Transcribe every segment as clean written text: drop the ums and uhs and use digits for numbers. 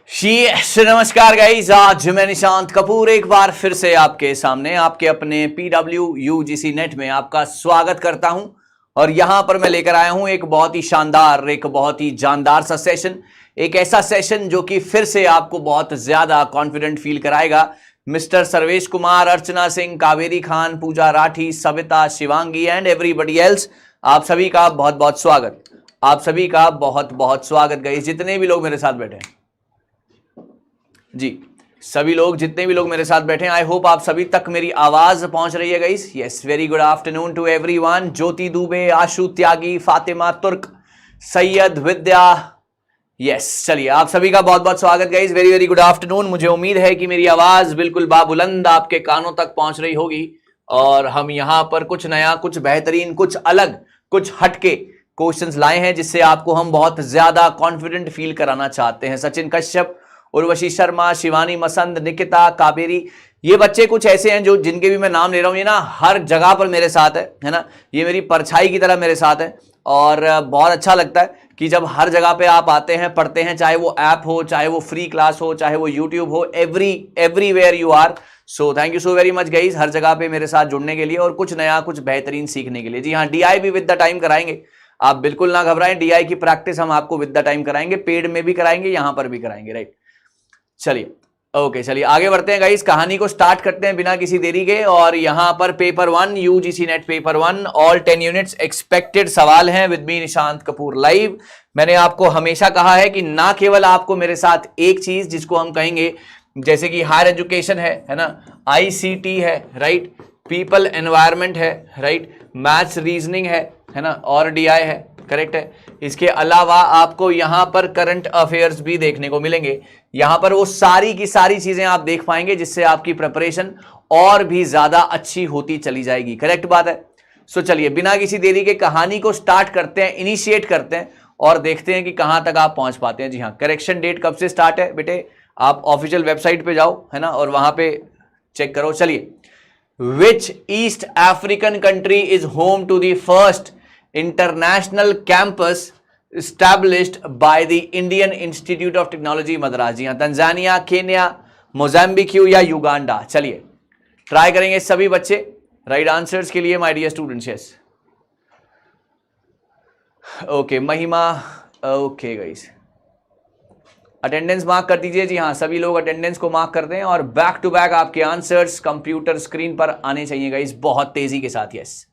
नमस्कार गाइस, आज मैं निशांत कपूर एक बार फिर से आपके सामने आपके अपने PW UGC नेट में आपका स्वागत करता हूं। और यहां पर मैं लेकर आया हूं एक बहुत ही शानदार, एक बहुत ही जानदार सा सेशन, एक ऐसा सेशन जो कि फिर से आपको बहुत ज्यादा कॉन्फिडेंट फील कराएगा। Mister Sarvesh Kumar, Archana Singh, Kaveri Khan, Pooja Rathi, Savita, Shivangi and everybody else, आप सभी का बहुत बहुत स्वागत। आप सभी का बहुत बहुत स्वागत गाइस, जितने भी लोग मेरे साथ बैठे हैं जी, सभी लोग, जितने भी लोग मेरे साथ बैठे हैं, आई होप आप सभी तक मेरी आवाज पहुंच रही है guys. Yes, very good afternoon to everyone. Jyoti Dubey, Ashu Tyagi, Fatima Turk, Syed Vidya, yes, चलिए आप सभी का बहुत बहुत स्वागत guys. Very very good afternoon. मुझे उम्मीद है कि मेरी आवाज बिल्कुल बाबुलंद आपके कानों तक पहुंच रही होगी और हम यहां पर कुछ नया, कुछ बेहतरीन, कुछ अलग, कुछ हटके क्वेश्चंस लाए हैं जिससे आपको हम बहुत ज्यादा कॉन्फिडेंट फील कराना चाहते हैं। सचिन कश्यप, उर्वशी शर्मा, शिवानी मसंद, निकिता, काबेरी, ये बच्चे कुछ ऐसे हैं जो जिनके भी मैं नाम ले रहा हूं, ये ना हर जगह पर मेरे साथ है ना, ये मेरी परछाई की तरह मेरे साथ है। और बहुत अच्छा लगता है कि जब हर जगह पे आप आते हैं, पढ़ते हैं, चाहे वो ऐप हो, चाहे वो फ्री क्लास हो, चाहे वो यूट्यूब हो, everywhere you are. So thank you so very much guys, हर जगह पे मेरे साथ जुड़ने के लिए और कुछ नया, कुछ बेहतरीन सीखने के लिए। जी हाँ, DI भी विद द टाइम कराएंगे, आप बिल्कुल ना घबराएं। DI की प्रैक्टिस हम आपको विद द टाइम कराएंगे, पेड में भी कराएंगे, यहां पर भी कराएंगे, राइट। चलिए ओके, चलिए आगे बढ़ते हैं गाइस, कहानी को स्टार्ट करते हैं बिना किसी देरी के। और यहां पर paper 1 UGC net paper 1 all 10 units expected सवाल हैं with me Nishant Kapoor live. मैंने आपको हमेशा कहा है कि ना केवल आपको मेरे साथ एक चीज जिसको हम कहेंगे जैसे कि हायर एजुकेशन है ना, ICT है, राइट, पीपल एनवायरमेंट है, राइट, मैथ्स रीजनिंग है ना, और DI है, करेक्ट है। इसके अलावा आपको यहां पर करंट अफेयर्स भी देखने को मिलेंगे। यहां पर वो सारी की सारी चीजें आप देख पाएंगे जिससे आपकी प्रिपरेशन और भी ज्यादा अच्छी होती चली जाएगी, करेक्ट बात है। सो चलिए बिना किसी देरी के कहानी को स्टार्ट करते हैं, इनिशिएट करते हैं और देखते हैं कि कहां तक आप पहुंच पाते हैं। जी हाँ, करेक्शन डेट कब से स्टार्ट है बेटे, आप ऑफिशियल वेबसाइट पे जाओ है ना, और वहां पे चेक करो। चलिए, which east African country is home to the first international campus established by the Indian Institute of Technology Madras. जी हाँ, तंजानिया, केन्या, मोजाम्बिक या युगांडा। चलिए ट्राई करेंगे सभी बच्चे राइट आंसर्स के लिए my dear students. Yes okay, Mahima, okay guys, attendance mark कर दीजिए। जी हाँ, सभी लोग अटेंडेंस को मार्क कर दें और बैक टू बैक आपके आंसर्स कंप्यूटर स्क्रीन पर आने चाहिए गाइस, बहुत तेजी के साथ। यस,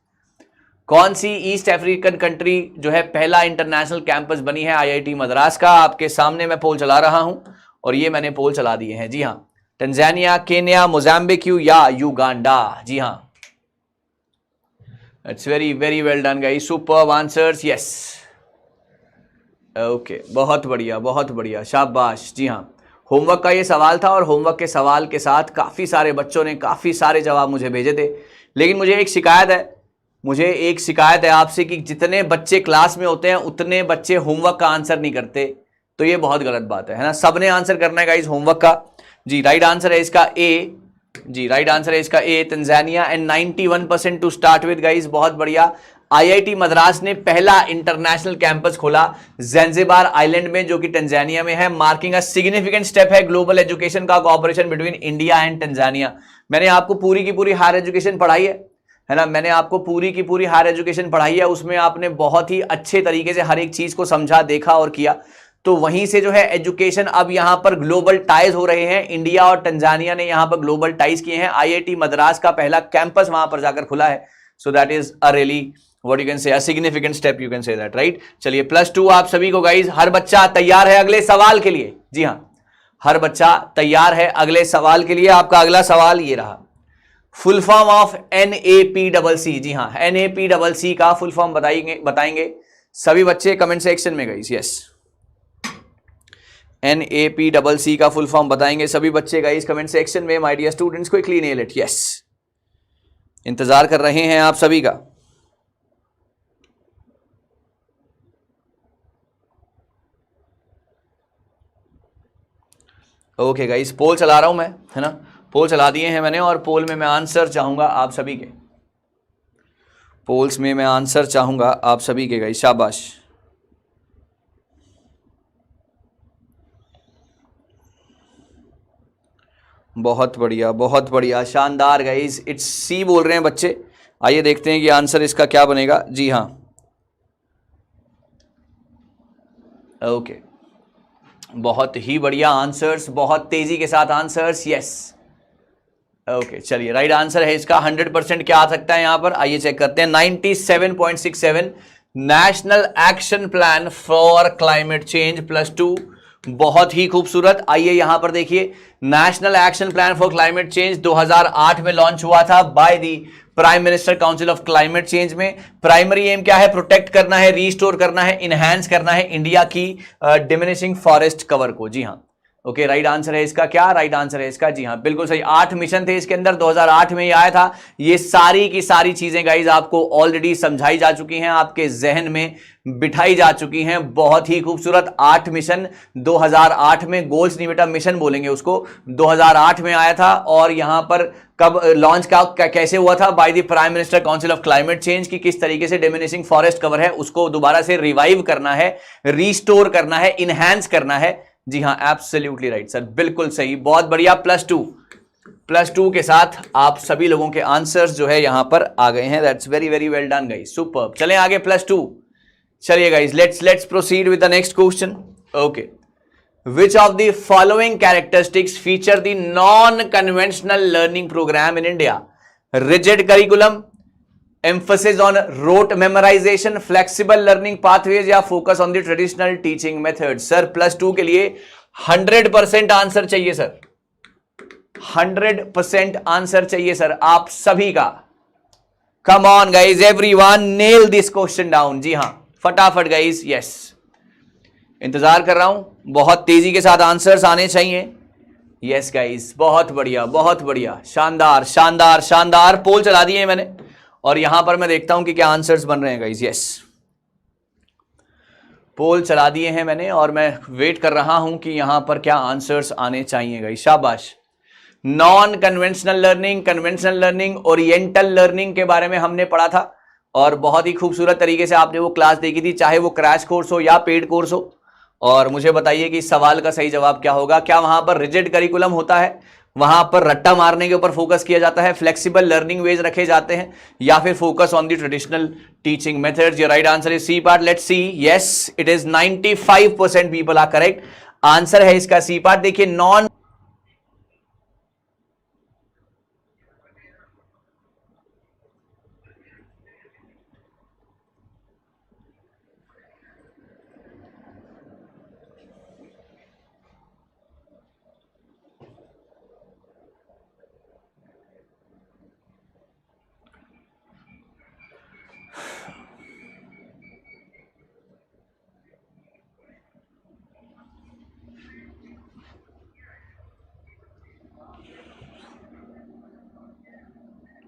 कौन सी ईस्ट अफ्रीकन कंट्री जो है पहला इंटरनेशनल कैंपस बनी है IIT मद्रास का? आपके सामने मैं पोल चला रहा हूं और ये मैंने पोल चला दिए हैं। जी हां, तंजानिया, केन्या, मोजाम्बिक या युगांडा। जी हां, it's very very well done guys, superb answers. Yes okay, बहुत बढ़िया, बहुत बढ़िया, शाबाश। जी हां, होमवर्क का ये सवाल था और होमवर्क के सवाल के साथ काफी सारे बच्चों ने काफी सारे जवाब मुझे भेजे थे। लेकिन मुझे एक शिकायत है आपसे कि जितने बच्चे क्लास में होते हैं उतने बच्चे होमवर्क का आंसर नहीं करते, तो ये बहुत गलत बात है ना। सबने आंसर करना है गाइस होमवर्क का। जी, राइट आंसर है इसका ए। जी, राइट आंसर है इसका A, Tanzania, and 91% to start with guys, बहुत बढ़िया। IIT मद्रास ने पहला इंटरनेशनल कैंपस खोला ज़ैंज़िबार आइलैंड में, जो कि तंजानिया में है, मार्किंग अ सिग्निफिकेंट स्टेप है ग्लोबल एजुकेशन का cooperation between India and Tanzania. मैंने आपको पूरी की पूरी हायर एजुकेशन पढ़ाई है ना, मैंने आपको पूरी की पूरी हायर एजुकेशन पढ़ाई है, उसमें आपने बहुत ही अच्छे तरीके से हर एक चीज को समझा, देखा और किया। तो वहीं से जो है एजुकेशन अब यहां पर ग्लोबल टाइज हो रहे हैं, इंडिया और तंजानिया ने यहां पर ग्लोबल टाइज किए हैं। IIT मद्रास का पहला कैंपस वहां पर जाकर खुला है। So that is a really what you can say, a significant step, you can say that, right. चलिए +2 आप सभी को गाइज। हर बच्चा तैयार है अगले सवाल के लिए? जी हाँ, हर बच्चा तैयार है अगले सवाल के लिए। आपका अगला सवाल ये रहा, फुल फॉर्म ऑफ NAPCC। जी हाँ, NAPCC का फुल फॉर्म बताएंगे सभी बच्चे कमेंट सेक्शन में गाइस। यस, NAPCC का फुल फॉर्म बताएंगे सभी बच्चे गाइस कमेंट सेक्शन में। My dear students, quickly nail it. Yes, इंतजार कर रहे हैं आप सभी का। ओके गाइस, पोल चला रहा हूं मैं, है ना, पोल चला दिए हैं मैंने और पोल में मैं आंसर चाहूंगा आप सभी के, पोल्स में मैं आंसर चाहूंगा आप सभी के गाइस, शाबाश। बहुत बढ़िया, बहुत बढ़िया, शानदार गाइस। इट्स सी बोल रहे हैं बच्चे। आइए देखते हैं कि आंसर इसका क्या बनेगा। जी हाँ, ओके, बहुत ही बढ़िया आंसर्स, बहुत तेजी के साथ आंसर्स। यस, ओके, चलिए राइट आंसर है इसका 100%। क्या आ सकता है यहां पर, आइए चेक करते हैं। 97.67 national action plan for climate change +2, बहुत ही खूबसूरत। आइए यहां पर देखिए, national action plan for climate change 2008 में लॉन्च हुआ था by the prime minister council of climate change में। प्राइमरी एम क्या है, प्रोटेक्ट करना है, रीस्टोर करना है, इनहैंस करना है इंडिया की डिमिनिशिंग फॉरेस्ट कवर को। जी हाँ, ओके, राइट आंसर है इसका। क्या राइट आंसर है इसका, जी हाँ बिल्कुल सही। 8 मिशन थे इसके अंदर, 2008 में ये आया था। ये सारी की सारी चीजें गाइज आपको ऑलरेडी समझाई जा चुकी हैं, आपके जहन में बिठाई जा चुकी हैं। बहुत ही खूबसूरत 8 मिशन 2008 में, गोल्स नहीं बेटा, मिशन बोलेंगे उसको, 2008 में आया था। और यहां पर कब लॉन्च का कैसे हुआ था, by the prime minister council of climate change, की किस तरीके से डिमिनिशिंग फॉरेस्ट कवर है उसको दोबारा से रिवाइव करना है, रीस्टोर करना है, इनहैंस करना है। जी हाँ, एब्सोल्युटली राइट सर, बिल्कुल सही, बहुत बढ़िया। +2 के साथ आप सभी लोगों के आंसर्स जो है यहां पर आ गए हैं। That's very very well done guys, superb. चलें आगे, +2। चलिए guys, let's proceed with the next question. Okay, which of the following characteristics feature the non conventional learning programme in India? Rigid curriculum, emphasis on rote memorization, flexible learning pathways या focus on the traditional teaching methods? Sir +2 के लिए 100% answer चाहिए sir, 100% answer चाहिए sir आप सभी का। Come on guys, everyone nail this question down. जी हाँ, फटाफट गाइज, यस, इंतजार कर रहा हूं, बहुत तेजी के साथ आंसर्स आने चाहिए। यस गाइज, बहुत बढ़िया, बहुत बढ़िया, शानदार शानदार शानदार। पोल चला दिए मैंने और यहां पर मैं देखता हूं कि क्या आंसर्स बन रहे हैं गाइस। यस, पोल चला दिए हैं मैंने और मैं वेट कर रहा हूं कि यहां पर क्या आंसर्स आने चाहिए गाइस। शाबाश। Non conventional learning, conventional learning, oriental learning के बारे में हमने पढ़ा था और बहुत ही खूबसूरत तरीके से आपने वो क्लास देखी थी, चाहे वो क्रैश कोर्स हो या पेड कोर्स हो। और मुझे बताइए कि इस सवाल का सही जवाब क्या होगा। क्या वहां पर रिजिड करिकुलम होता है, वहां पर रट्टा मारने के ऊपर फोकस किया जाता है, फ्लेक्सिबल लर्निंग वेज रखे जाते हैं, या फिर focus on the traditional teaching methods? Your right answer is C part. Let's see. Yes, it is 95% people are correct. Answer है इसका सी पार्ट। देखिए, नॉन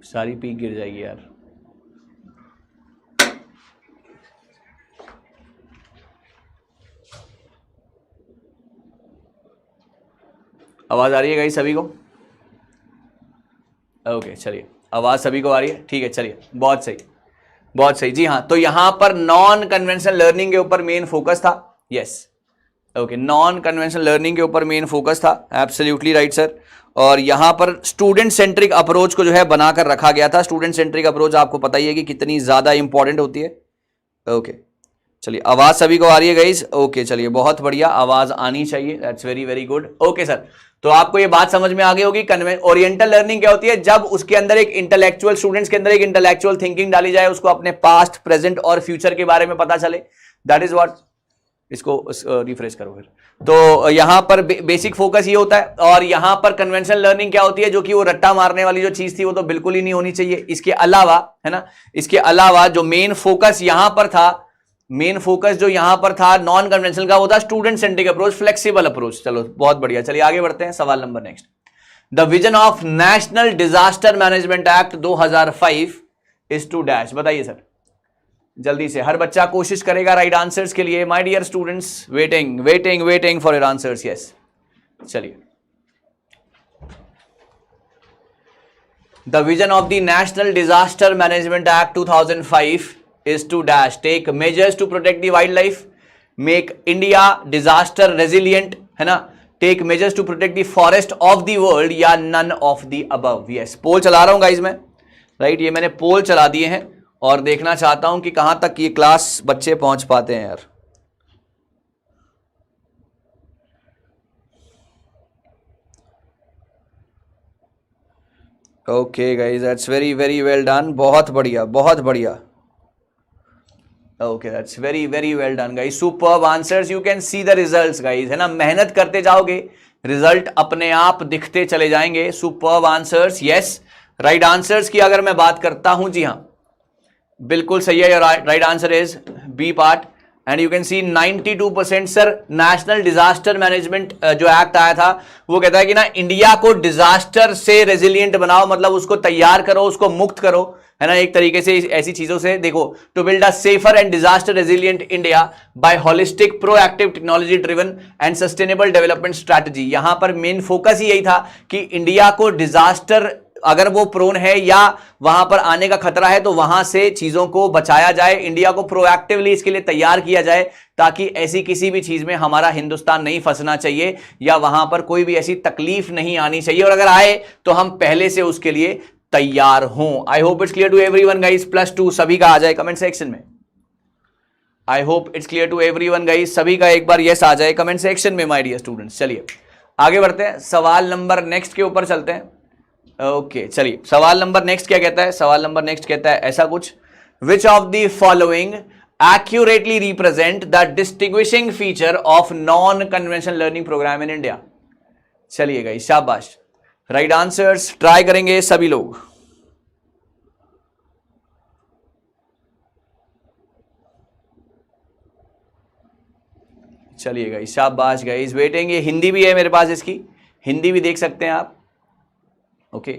सारी पीक गिर जाएगी यार। आवाज आ रही है गाइस सभी को? ओके, चलिए, आवाज सभी को आ रही है, ठीक है, चलिए, बहुत सही, बहुत सही। जी हाँ, तो यहां पर नॉन कन्वेंशनल लर्निंग के ऊपर मेन फोकस था। Yes, okay, non conventional learning के ऊपर मेन फोकस था, एब्सोल्युटली राइट सर। और यहां पर स्टूडेंट सेंट्रिक अप्रोच को जो है बनाकर रखा गया था। स्टूडेंट सेंट्रिक अप्रोच आपको पता ही है कि कितनी ज्यादा इंपॉर्टेंट होती है। ओके, चलिए, आवाज सभी को आ रही है गाइस? ओके, चलिए, बहुत बढ़िया, आवाज आनी चाहिए, that's very very good. Okay sir, तो आपको ये बात समझ में आ गई होगी। ओरिएंटल लर्निंग क्या होती है? जब उसके अंदर एक इंटेलेक्चुअल, स्टूडेंट्स के अंदर एक इंटेलेक्चुअल थिंकिंग डाली जाए, उसको अपने पास्ट, प्रेजेंट और फ्यूचर के बारे में पता चले, दैट इज व्हाट। इसको रिफ्रेश करो फिर। तो यहां पर बेसिक फोकस ये होता है। और यहां पर कन्वेंशनल लर्निंग क्या होती है? जो कि वो रट्टा मारने वाली जो चीज थी वो तो बिल्कुल ही नहीं होनी चाहिए। इसके अलावा, है ना, इसके अलावा जो मेन फोकस यहां पर था, मेन फोकस जो यहां पर था नॉन कन्वेंशनल का, वो था student centric approach, flexible approach. चलो, बहुत बढ़िया, चलिए आगे बढ़ते हैं। सवाल number next. The vision of national disaster management act 2005 is to dash. बताइए सर, जल्दी से, हर बच्चा कोशिश करेगा राइट आंसर्स के लिए। My dear students, waiting waiting waiting for your answers. Yes, चलिए। The vision of the national disaster management act 2005 is to dash take measures to protect the wildlife, make India disaster resilient, है ना, take measures to protect the forest of the world, या none of the above. Yes, poll चला रहा हूं guys मैं, right, ये मैंने पोल चला दिए हैं और देखना चाहता हूं कि कहां तक ये क्लास बच्चे पहुंच पाते हैं यार। Okay guys, that's very very well done, बहुत बढ़िया बहुत बढ़िया। Okay, that's very very well done guys, superb answers, you can see the results guys, है ना, मेहनत करते जाओगे रिजल्ट अपने आप दिखते चले जाएंगे। Superb answers, yes. Right answers की अगर मैं बात करता हूं, जी हां बिल्कुल सही है, right answer is B part, and you can see 92%। Sir national disaster management जो एक्ट आया था वो कहता है कि ना इंडिया को डिजास्टर से रेजिलिएंट बनाओ, मतलब उसको तैयार करो, उसको मुक्त करो, है ना, एक तरीके से ऐसी चीजों से। देखो, to build a safer and disaster resilient India by holistic proactive technology driven and sustainable development strategy. यहां पर मेन फोकस ही यही था कि इंडिया को डिजास्टर अगर वो प्रोन है या वहां पर आने का खतरा है तो वहां से चीजों को बचाया जाए, इंडिया को प्रोएक्टिवली इसके लिए तैयार किया जाए, ताकि ऐसी किसी भी चीज में हमारा हिंदुस्तान नहीं फंसना चाहिए या वहां पर कोई भी ऐसी तकलीफ नहीं आनी चाहिए, और अगर आए तो हम पहले से उसके लिए तैयार हों। I hope it's clear to everyone guys. +2 सभी का आ जाए कमेंट सेक्शन में। I hope it's clear to everyone guys, सभी का एक बार यस आ जाए कमेंट सेक्शन में माय डियर स्टूडेंट्स। चलिए आगे बढ़ते हैं, सवाल नंबर नेक्स्ट के ऊपर चलते हैं। ओके चलिए, सवाल नंबर नेक्स्ट क्या कहता है? सवाल नंबर नेक्स्ट कहता है ऐसा कुछ, विच of the following accurately represent the distinguishing feature of non-conventional learning program in India? चलिए गाइस, शाबाश, राइट आंसर्स ट्राई करेंगे सभी लोग। चलिए गाइस, शाबाश गाइस, वेटिंग। ये हिंदी भी है मेरे पास, इसकी हिंदी भी देख सकते हैं आप। ओके,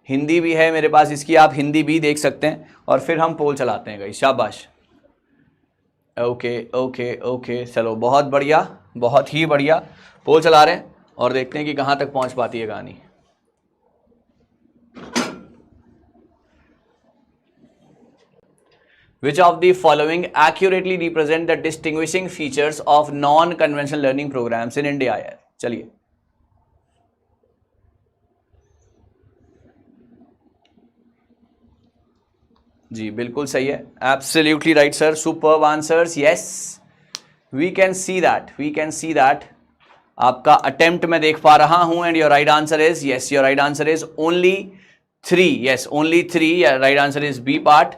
हिंदी भी है मेरे पास इसकी, आप हिंदी भी देख सकते हैं, और फिर हम पोल चलाते हैं गाइस। शाबाश, ओके ओके ओके, चलो बहुत बढ़िया, बहुत ही बढ़िया। पोल चला रहे हैं और देखते हैं कि कहां तक पहुंच पाती है कहानी। Which of the following accurately represent the distinguishing features of non-conventional learning programs in India? है, चलिए जी बिल्कुल सही है, absolutely right sir, superb answers, yes, we can see that, we can see that. आपका अटेम्प्ट मैं देख पा रहा हूं, and your right answer is, yes, your right answer is only 3, yes only 3, right answer is B part.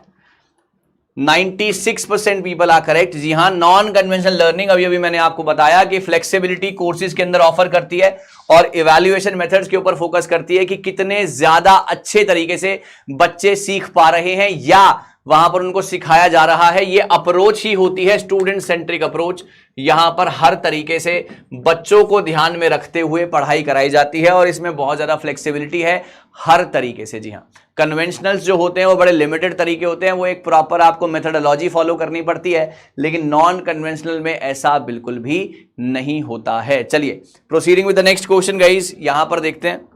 96% people are correct. जी हाँ, non conventional learning अभी अभी मैंने आपको बताया कि फ्लेक्सिबिलिटी कोर्सेज के अंदर ऑफर करती है और इवैल्यूएशन मेथड्स के ऊपर फोकस करती है कि कितने ज्यादा अच्छे तरीके से बच्चे सीख पा रहे हैं या वहां पर उनको सिखाया जा रहा है। ये अप्रोच ही होती है स्टूडेंट सेंट्रिक अप्रोच। यहां पर हर तरीके से बच्चों को ध्यान में रखते हुए पढ़ाई कराई जाती है और इसमें बहुत ज्यादा फ्लेक्सिबिलिटी है हर तरीके से। जी हाँ, कन्वेंशनल्स जो होते हैं वो बड़े लिमिटेड तरीके होते हैं, वो एक प्रॉपर आपको मेथडोलॉजी फॉलो करनी पड़ती है, लेकिन नॉन कन्वेंशनल में ऐसा बिल्कुल भी नहीं होता है। चलिए proceeding with the next question guys, यहां पर देखते हैं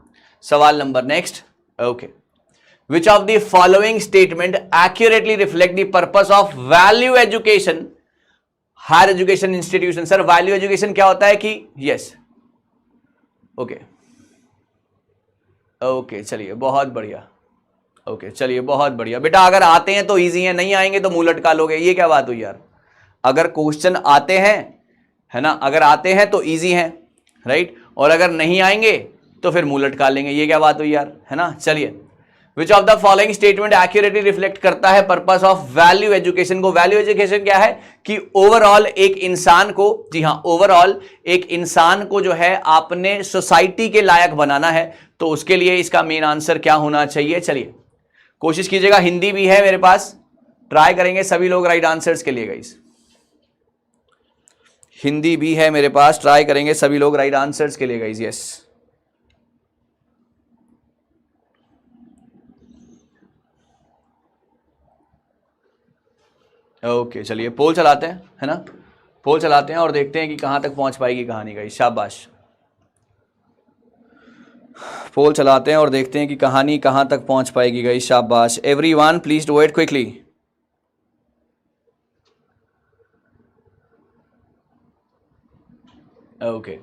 सवाल number next. Okay, which of the following statement accurately reflect the purpose of value education higher education institution? Sir value education क्या होता है कि यस, ओके ओके, चलिए बहुत बढ़िया, ओके चलिए बहुत बढ़िया। बेटा अगर आते हैं तो इजी है, नहीं आएंगे तो मुंह लटका लोगे, ये क्या बात हुई यार? अगर क्वेश्चन आते हैं, है ना, अगर आते हैं तो इजी है, राइट, और अगर नहीं आएंगे तो फिर मुंह लटका लेंगे, ये क्या बात हुई यार, है ना। चलिए, विच of the following statement accurately reflect करता है पर्पस ऑफ वैल्यू एजुकेशन को? वैल्यू एजुकेशन क्या है कि ओवरऑल एक इंसान को, जी हां, ओवरऑल एक इंसान को जो है आपने सोसाइटी के लायक बनाना है, तो उसके लिए इसका मेन आंसर क्या होना चाहिए? चलिए कोशिश कीजिएगा, हिंदी भी है मेरे पास, ट्राई करेंगे सभी लोग राइट आंसर्स के लिए गाइस। हिंदी भी है मेरे पास, ट्राई करेंगे सभी लोग राइट आंसर्स के लिए गाइस। यस, ओके चलिए पोल चलाते हैं, है ना, पोल चलाते हैं और देखते हैं कि कहां तक पहुंच पाएगी कहानी गाइस। शाबाश, पोल चलाते हैं और देखते हैं कि कहानी कहां तक पहुंच पाएगी गाइस। शाबाश, everyone please do it quickly. Okay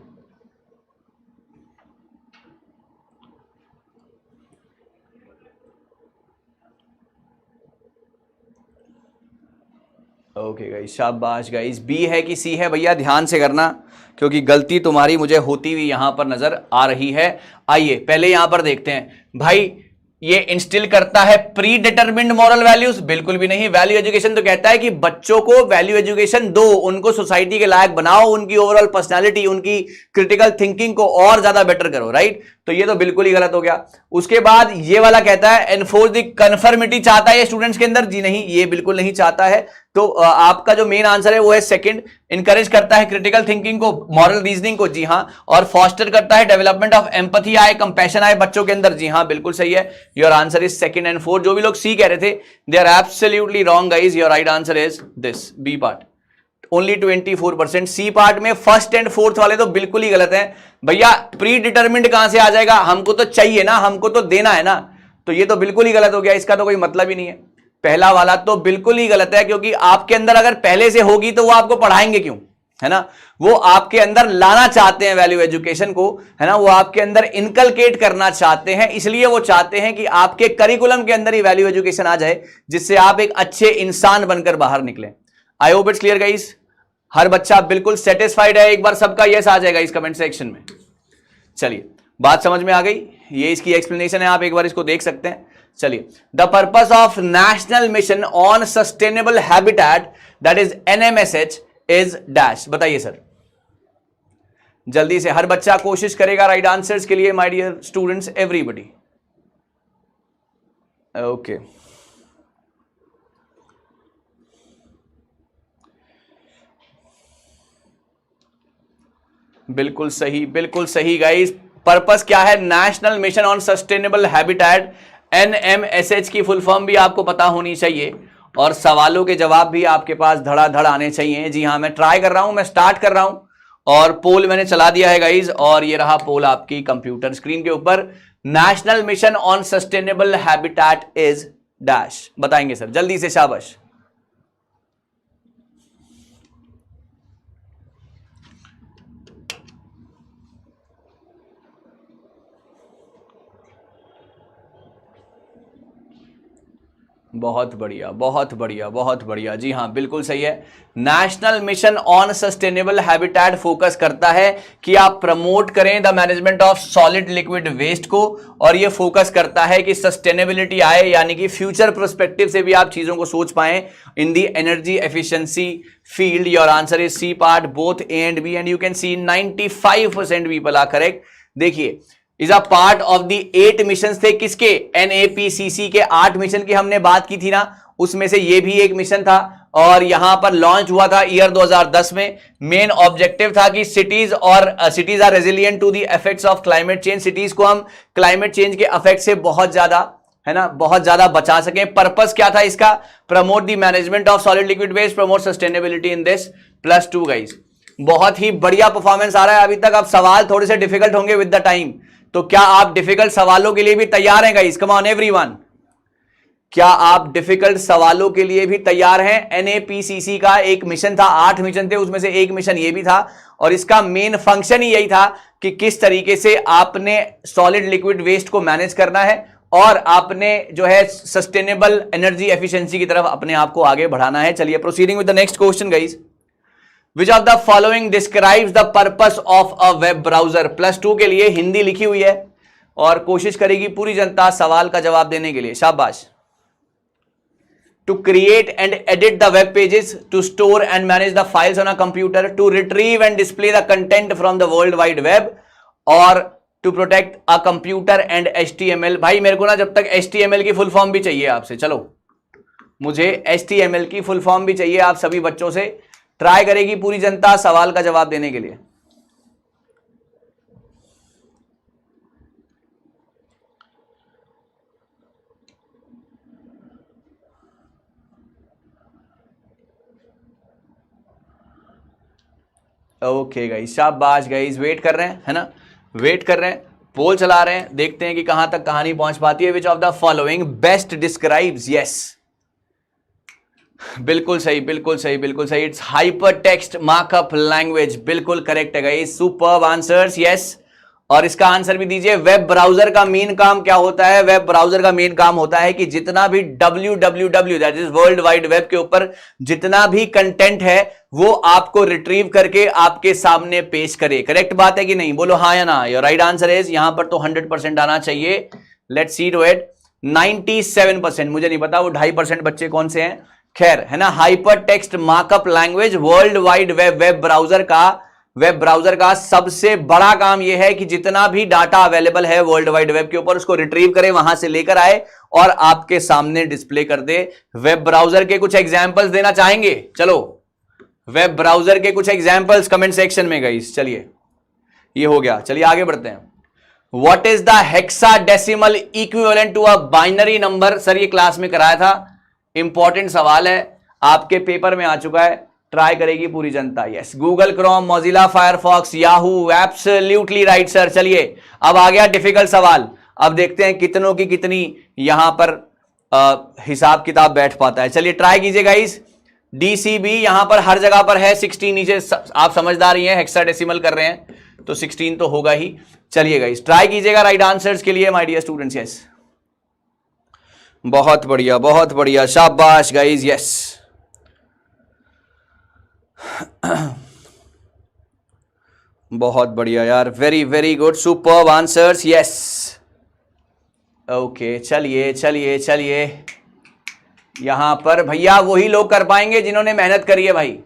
okay guys, शाबाश गाइस। बी है कि सी है भैया, ध्यान से करना क्योंकि गलती तुम्हारी मुझे होती हुई यहां पर नजर आ रही है। आइए पहले यहां पर देखते हैं भाई, ये इंस्टिल करता है प्री डिटरमिन्ड मॉरल वैल्यूज? बिल्कुल भी नहीं। वैल्यू एजुकेशन तो कहता है कि बच्चों को वैल्यू एजुकेशन दो, उनको सोसाइटी के लायक बनाओ, उनकी ओवरऑल पर्सनालिटी, उनकी क्रिटिकल थिंकिंग को और ज्यादा बेटर करो, राइट? तो ये तो बिल्कुल ही गलत हो गया। उसके बाद ये वाला कहता है एनफोर्स द कन्फर्मिटी, चाहता है ये स्टूडेंट्स के अंदर? जी नहीं, ये बिल्कुल नहीं चाहता है। तो आपका जो मेन आंसर है वो है सेकंड। इनकरेज करता है क्रिटिकल थिंकिंग को, मॉरल रीजनिंग को, जी हां। और फॉस्टर करता है डेवलपमेंट ऑफ एम्पैथी आए, कंपैशन आए बच्चों के अंदर, जी हां बिल्कुल सही है। Your answer is second and fourth. जो भी लोग सी कह रहे थे they are absolutely wrong guys, your right answer is this B part, only 24%। C part में फर्स्ट एंड फोर्थ वाले तो बिल्कुल ही गलत है भैया। प्री डिटरमिन्ड कहां से आ जाएगा? हमको तो चाहिए ना, हमको तो देना है ना, तो ये तो बिल्कुल ही गलत हो गया, इसका तो कोई मतलब ही नहीं है। पहला वाला तो बिल्कुल ही गलत है, क्योंकि आपके अंदर अगर पहले से होगी तो वो आपको पढ़ाएंगे क्यों, है ना? वो आपके अंदर लाना चाहते हैं वैल्यू एजुकेशन को, है ना? वो आपके अंदर इनकलकेट करना चाहते हैं, इसलिए वो चाहते हैं कि आपके करिकुलम के अंदर ही वैल्यू एजुकेशन आ जाए, जिससे आप एक अच्छे इंसान बनकर बाहर निकलें। I hope it's clear guys. हर बच्चा बिल्कुल सेटिस्फाइड है? एक बार सबका यस आ जाएगा इस कमेंट सेक्शन में। चलिए, बात समझ में आ गई, ये इसकी एक्सप्लेनेशन है, आप एक बार इसको देख सकते हैं। चलिए, the purpose of national mission on sustainable habitat that is NMSH is dash. बताइए सर, जल्दी से हर बच्चा कोशिश करेगा राइट आंसर्स के लिए, my dear students everybody. Okay, बिल्कुल सही, बिल्कुल सही गाइस। पर्पस क्या है? National mission on sustainable habitat, NMSH की फुल फॉर्म भी आपको पता होनी चाहिए, और सवालों के जवाब भी आपके पास धड़ाधड़ आने चाहिए। जी हां, मैं ट्राई कर रहा हूं, मैं स्टार्ट कर रहा हूं, और पोल मैंने चला दिया है गाइस, और ये रहा पोल आपकी कंप्यूटर स्क्रीन के ऊपर। National mission on sustainable habitat is dash. बताएंगे सर जल्दी से, शाबाश। बहुत बढ़िया, बहुत बढ़िया, बहुत बढ़िया। जी हाँ, बिल्कुल सही है। National mission on sustainable habitat focus करता है कि आप प्रमोट करें the management of solid liquid waste को, और ये फोकस करता है कि सस्टेनेबिलिटी आए, यानी कि फ्यूचर पर्सपेक्टिव से भी आप चीजों को सोच पाएं in the energy efficiency field. Your answer is C part, both A and B, and you can see 95% people are correct. देखिए, is a part of the 8 mission थे, किसके? NAPCC के 8 मिशन की हमने बात की थी ना, उसमें से ये भी एक मिशन था, और यहां पर लॉन्च हुआ था ईयर 2010 में। मेन ऑब्जेक्टिव था कि cities are resilient to the effects of climate change, cities को हम क्लाइमेट चेंज के इफेक्ट से बहुत ज्यादा, है ना, बहुत ज्यादा बचा सकें। पर्पस क्या था इसका? Promote the management of solid liquid waste, promote sustainability in this. +2 guys, बहुत ही बढ़िया परफॉर्मेंस आ रहा है अभी तक। अब सवाल थोड़े से डिफिकल्ट होंगे विद द टाइम, तो क्या आप डिफिकल्ट सवालों के लिए भी तैयार हैं गाइस? कम ऑन एवरीवन, क्या आप डिफिकल्ट सवालों के लिए भी तैयार हैं? NAPCC का एक मिशन था, 8 मिशन थे, उसमें से एक मिशन ये भी था, और इसका मेन फंक्शन ही यही था कि किस तरीके से आपने सॉलिड लिक्विड वेस्ट को मैनेज करना है, और आपने जो है सस्टेनेबल एनर्जी एफिशिएंसी की तरफ अपने आप को आगे बढ़ाना है। चलिए, proceeding with the next question guys. Which of the following describes the purpose of a web browser? +2 के लिए हिंदी लिखी हुई है, और कोशिश करेगी पूरी जनता सवाल का जवाब देने के लिए, शाबाश। To create and edit the web pages, to store and manage the files on a computer, to retrieve and display the content from the world wide web, or to protect a computer and HTML। भाई मेरे को ना जब तक HTML की full form भी चाहिए आपसे, चलो मुझे HTML की फुल फॉर्म भी चाहिए आप सभी बच्चों से। ट्राई करेगी पूरी जनता सवाल का जवाब देने के लिए। ओके गाइस, शाबाश गाइस, वेट कर रहे हैं, है ना, वेट कर रहे हैं, पोल चला रहे हैं, देखते हैं कि कहां तक कहानी पहुंच पाती है। विच of the following best describes, yes बिल्कुल सही, बिल्कुल सही, बिल्कुल सही, it's hyper text markup language, बिल्कुल करेक्ट है गाइस, सुपर्ब आंसर्स, यस। और इसका आंसर भी दीजिए। वेब ब्राउजर का मेन काम क्या होता है? वेब ब्राउजर का मेन काम होता है कि जितना भी www that is world wide web के ऊपर जितना भी कंटेंट है वो आपको रिट्रीव करके आपके सामने पेश करे। करेक्ट बात है कि नहीं? बोलो हाँ या ना। योर राइट आंसर इज, यहां पर तो 100% आना चाहिए। Let's see to it. 97%, मुझे नहीं पता वो 2.5% बच्चे कौन से हैं, खैर है ना। Hyper text markup language world wide web browser का सबसे बड़ा काम यह है कि जितना भी डाटा अवेलेबल है वर्ल्ड वाइड वेब के ऊपर उसको रिट्रीव करे, वहां से लेकर आए और आपके सामने डिस्प्ले कर दे। वेब ब्राउजर के कुछ एग्जांपल्स देना चाहेंगे? चलो वेब ब्राउजर के कुछ एग्जांपल्स कमेंट सेक्शन में गाइस। चलिए ये हो गया, चलिए आगे बढ़ते हैं। What is the hexadecimal equivalent to a binary number? Sir ये क्लास में कराया था, इंपॉर्टेंट सवाल है, आपके पेपर में आ चुका है, ट्राई करेगी पूरी जनता। Yes, Google Chrome, Mozilla Firefox, Yahoo, absolutely right sir. चलिए अब आ गया डिफिकल्ट सवाल। अब देखते हैं कितनों की कितनी यहां पर हिसाब किताब बैठ पाता है। चलिए ट्राई कीजिए गाइस। डीसीबी यहां पर हर जगह पर है, 16 नीचे आप समझदार ही हैं, हेक्साडेसिमल कर रहे हैं तो 16 तो होगा ही। चलिए गाइस ट्राई कीजिएगा राइट आंसर्स के लिए माय डियर स्टूडेंट्स। यस बहुत बढ़िया, शाबाश गाइस। यस बहुत बढ़िया यार, very good, superb answers. Yes okay, चलिए यहां पर भैया वही लोग कर पाएंगे जिन्होंने मेहनत करी है भाई,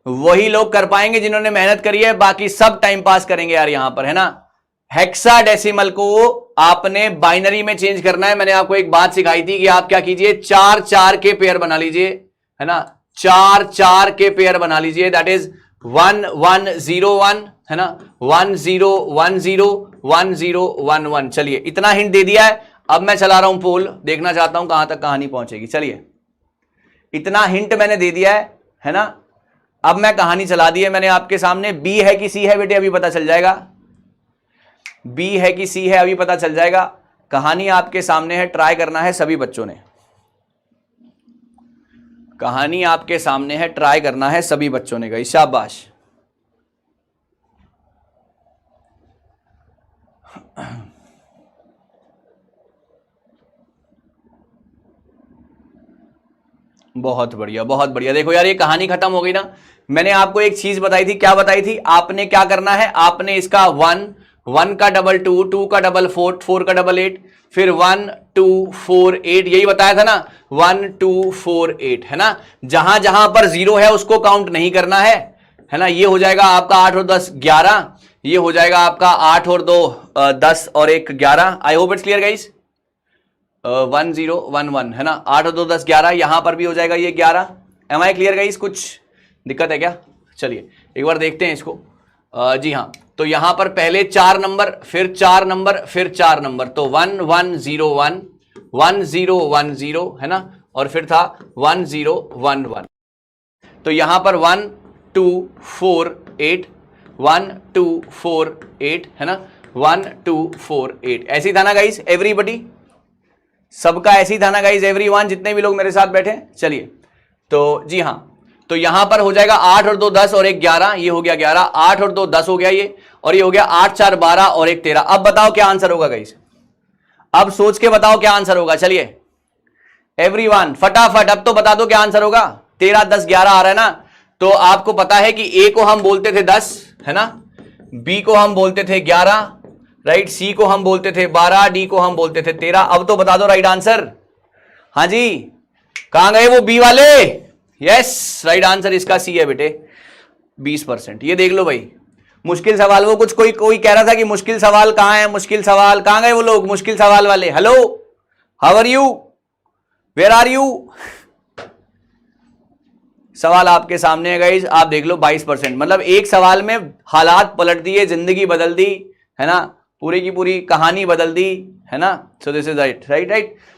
वही लोग कर पाएंगे जिन्होंने मेहनत करी है, बाकी सब टाइम पास करेंगे यार यहां पर, है ना। हेक्साडेसिमल को आपने बाइनरी में चेंज करना है। मैंने आपको एक बात सिखाई थी कि आप क्या कीजिए, 4 के पेयर बना लीजिए, है ना, 4 के पेयर बना लीजिए। दैट इज 1101, है ना, 10101011। चलिए इतना हिंट दे दिया है। अब मैं चला रहा हूं पोल, देखना चाहता हूं कहां तक कहानी पहुंचेगी। चलिए इतना हिंट मैंने दे दिया है ना। अब मैं कहानी चला दी है मैंने आपके सामने। बी है कि सी है बेटे अभी पता चल जाएगा, बी है कि सी है अभी पता चल जाएगा। कहानी आपके सामने है, ट्राई करना है सभी बच्चों ने। कहानी आपके सामने है, ट्राई करना है सभी बच्चों ने। गई शाबाश। बहुत बढ़िया। देखो यार ये कहानी खत्म हो गई ना। मैंने आपको एक चीज बताई थी, क्या बताई थी? आपने क्या करना है, आपने इसका 1 का डबल 2 का डबल 4 का डबल 8, फिर 1 2 4 8, यही बताया था ना, 1 2 4 8, है ना। जहां जहां पर 0 है उसको काउंट नहीं करना है ना। ये हो जाएगा आपका 8 और 10 11, ये हो जाएगा आपका 8 और 2 10 और 1 11। आई होप इट्स क्लियर गाइस। 1 0 1 1, है ना, 8 और 2 10 11, यहां पर भी हो जाएगा ये 11। Am I clear guys? कुछ दिक्कत है क्या? चलिए एक बार देखते हैं इसको। जी हाँ, तो यहां पर पहले 4 नंबर, फिर 4 नंबर, फिर 4 नंबर, तो 1 1 0 1 1 0 1 0, है ना, और फिर था 1 0 1 1। तो यहां पर 1 2 4 8 1 2 4 8, है ना, 1 2 4 8। ऐसे ही था ना गाइस एवरीबडी? सबका ऐसे ही था ना गाइस एवरीवन, जितने भी लोग मेरे साथ बैठे। चलिए तो जी हाँ, तो यहां पर हो जाएगा 8 और 2 10 और 1 11, ये हो गया 11, 8 और 2 10 हो गया ये, और ये हो गया 8 4 12 और 1 13। अब बताओ क्या आंसर होगा गाइस? अब सोच के बताओ क्या आंसर होगा। चलिए एवरीवन फटाफट अब तो बता दो क्या आंसर होगा। 13 10 11 आ रहा है ना। तो आपको पता है कि ए को हम बोलते थे 10, है ना, बी को हम बोलते थे 11, राइट, सी को हम बोलते थे 12, डी को हम बोलते थे 13। अब तो बता दो राइट आंसर। हाँ जी, कहां गए वो बी वाले? यस राइट आंसर इसका सी है बेटे, 20%। ये देख लो भाई, मुश्किल सवाल, वो कुछ कोई कह रहा था कि मुश्किल सवाल कहां है, मुश्किल सवाल कहां गए वो लोग, मुश्किल सवाल वाले? Hello, how are you, where are you? सवाल आपके सामने है गाइस, आप देख लो 22%। मतलब एक सवाल में हालात पलट दिए, जिंदगी बदल दी, है ना, पूरी की पूरी कहानी बदल दी, है ना। So this is right.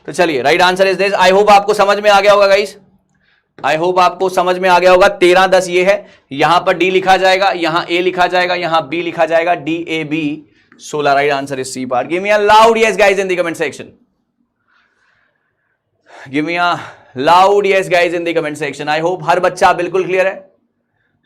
तो चलिए right answer is this. I hope आपको समझ में आ गया होगा गाइस, आई होप आपको समझ में आ गया होगा। 13 10 ये है, यहां पर डी लिखा जाएगा, यहां ए लिखा जाएगा, यहां बी लिखा जाएगा, DAB 16। Right answer is C part. Give me a loud yes guys in the comment section, give me a loud yes guys in the comment section. I hope हर बच्चा बिल्कुल क्लियर है,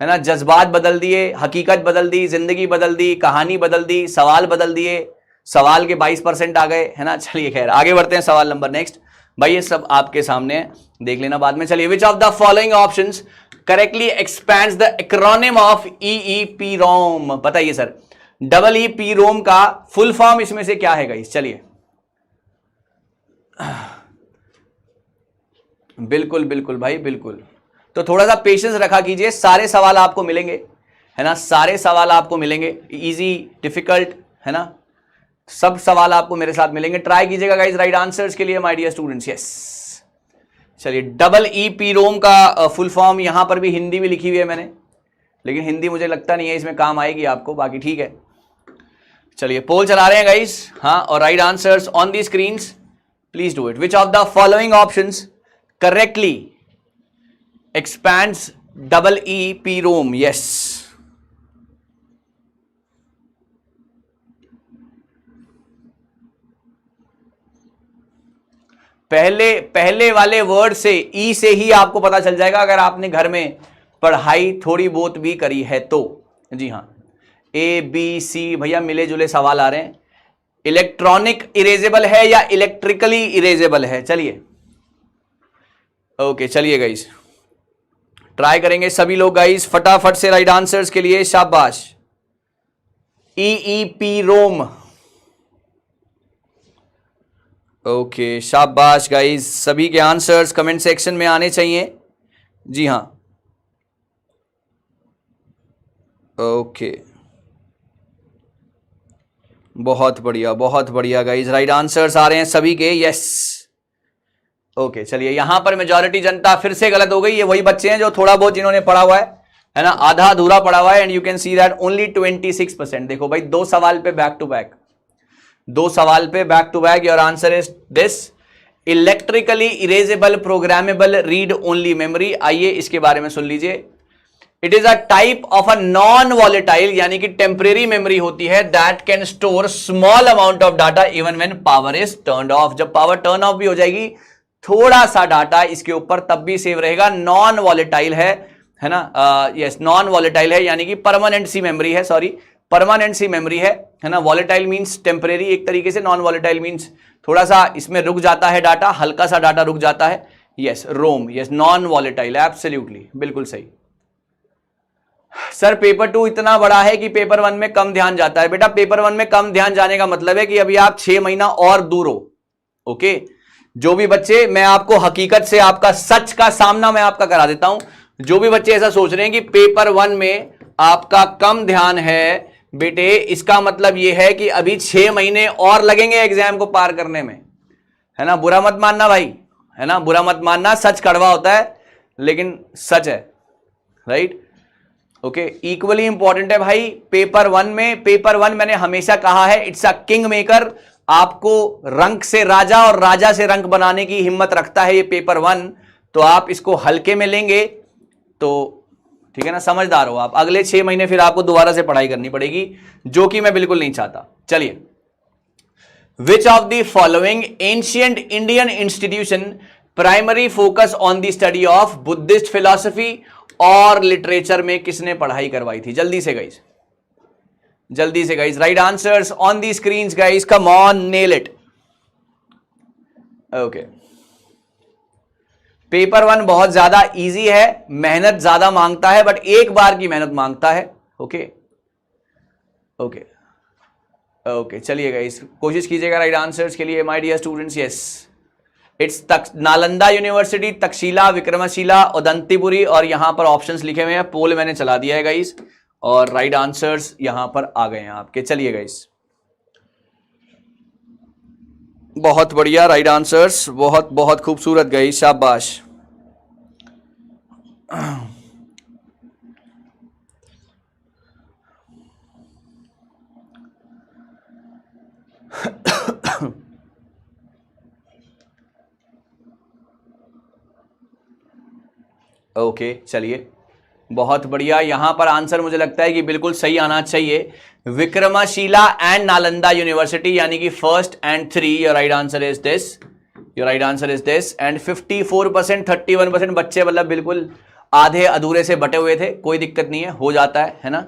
है ना, जज्बात बदल दिए, हकीकत बदल दी, जिंदगी बदल दी, कहानी बदल दी, सवाल बदल दिए, सवाल के 22% आ गए, है ना। चलिए खैर आगे बढ़ते हैं, सवाल नंबर नेक्स्ट। भाई ये सब आपके सामने है, देख लेना बाद में। चलिए, विच of the following options correctly expands the acronym of EEPROM? बताइए सर, EEPROM का फुल फॉर्म इसमें से क्या है गाइस? चलिए, बिल्कुल बिल्कुल भाई बिल्कुल। तो थोड़ा सा पेशेंस रखा कीजिए, सारे सवाल आपको मिलेंगे, है ना, सारे सवाल आपको मिलेंगे, इजी डिफिकल्ट, है ना, सब सवाल आपको मेरे साथ मिलेंगे। ट्राई कीजिएगा गाइस राइट आंसर्स के लिए माय डियर स्टूडेंट्स। यस, चलिए, EEPROM का फुल फॉर्म यहां पर भी हिंदी में लिखी हुई है मैंने, लेकिन हिंदी मुझे लगता नहीं है इसमें काम आएगी आपको, बाकी ठीक है। चलिए, पोल चला रहे हैं गाइस, हाँ, और right answers on the screens, please do it. Which of the following options correctly expands EEPROM? Yes, पहले वाले वर्ड से, ई से ही आपको पता चल जाएगा अगर आपने घर में पढ़ाई थोड़ी बहुत भी करी है तो। जी हाँ, ABC भैया मिले जुले सवाल आ रहे हैं। इलेक्ट्रॉनिक इरेजेबल है या इलेक्ट्रिकली इरेजेबल है? चलिए, ओके, चलिए गाइस, ट्राई करेंगे सभी लोग गाइस फटाफट से राइट आंसर्स के लिए। शाबाश, EEPROM। ओके, शाबाश गाइस, सभी के आंसर्स कमेंट सेक्शन में आने चाहिए। जी हाँ, ओके, बहुत बढ़िया गाइस, राइट आंसर्स आ रहे हैं सभी के। यस, ओके, चलिए, यहां पर मेजॉरिटी जनता फिर से गलत हो गई। ये वही बच्चे हैं जो थोड़ा बहुत जिन्होंने पढ़ा हुआ है ना, आधा अधूरा पढ़ा हुआ है। And you can see that only 26%। देखो भाई, 2 सवाल पे बैक टू बैक, 2 सवाल पे back to back. Your answer is this, electrically erasable programmable read only memory. आइए इसके बारे में सुन लीजिए। It is a type of a non volatile, यानी कि टेम्परेरी मेमोरी होती है, that can store small amount of data even when power is turned off. जब पावर टर्न ऑफ भी हो जाएगी, थोड़ा सा डाटा इसके ऊपर तब भी सेव रहेगा। नॉन वॉलेटाइल है ना, यस, नॉन वॉलेटाइल है, यानी कि परमानेंट सी मेमोरी है, सॉरी, परमानेंट सी मेमोरी है ना। वॉलेटाइल मींस टेम्परेरी एक तरीके से, नॉन वॉलेटाइल मींस थोड़ा सा इसमें रुक जाता है डाटा, हल्का सा डाटा रुक जाता है। यस, रोम, यस, नॉन वॉलेटाइल, एब्सोल्युटली, बिल्कुल सही। सर पेपर 2 इतना बड़ा है कि पेपर 1 में कम ध्यान जाता है। बेटा, पेपर 1 में कम ध्यान जाने का मतलब है कि अभी आप 6 महीना और दूर हो। ओके, जो भी बच्चे, मैं आपको हकीकत से आपका सच का सामना मैं आपका करा देता हूं। जो भी बच्चे ऐसा सोच रहे हैं कि पेपर 1 में आपका कम ध्यान है, बेटे इसका मतलब यह है कि अभी 6 महीने और लगेंगे एग्जाम को पार करने में, है ना। बुरा मत मानना भाई, है ना, बुरा मत मानना, सच कड़वा होता है लेकिन सच है, राइट। ओके, इक्वली इंपॉर्टेंट है भाई पेपर 1 में। पेपर 1 मैंने हमेशा कहा है, इट्स अ किंग मेकर। आपको रंक से राजा और राजा से रंक बनाने की हिम्मत रखता है ये पेपर 1। तो आप इसको हल्के में लेंगे तो ठीक है ना, समझदार हो आप। अगले 6 महीने फिर आपको दोबारा से पढ़ाई करनी पड़ेगी, जो कि मैं बिल्कुल नहीं चाहता। चलिए, विच of the following ancient Indian institution primary focus on the study of Buddhist philosophy और लिटरेचर में किसने पढ़ाई करवाई थी? जल्दी से गाइस, जल्दी से guys, right answers on the screens guys, come on, nail it. Okay, paper 1 बहुत ज्यादा इजी है, मेहनत ज्यादा मांगता है, बट एक बार की मेहनत मांगता है। ओके ओके ओके, चलिए गाइस, कोशिश कीजिएगा राइट आंसर्स के लिए my dear students. Yes, it's Nalanda university, Takshashila, Vikramashila, Udantipuri, और यहां पर ऑप्शंस लिखे हुए हैं। पोल मैंने चला दिया है गाइस, और राइट आंसर्स यहां पर आ गए हैं आपके। चलिए गाइस, बहुत बढ़िया, राइट आंसर्स, बहुत बहुत खूबसूरत गाइस, शाबाश। ओके, चलिए, बहुत बढ़िया। यहां पर आंसर मुझे लगता है कि बिल्कुल सही आना चाहिए, विक्रमशिला एंड नालंदा यूनिवर्सिटी, यानी कि 1st and 3। Your right answer is this, your right answer is this. And 54%, 31% बच्चे मतलब बिल्कुल आधे अधूरे से बटे हुए थे, कोई दिक्कत नहीं है, हो जाता है ना,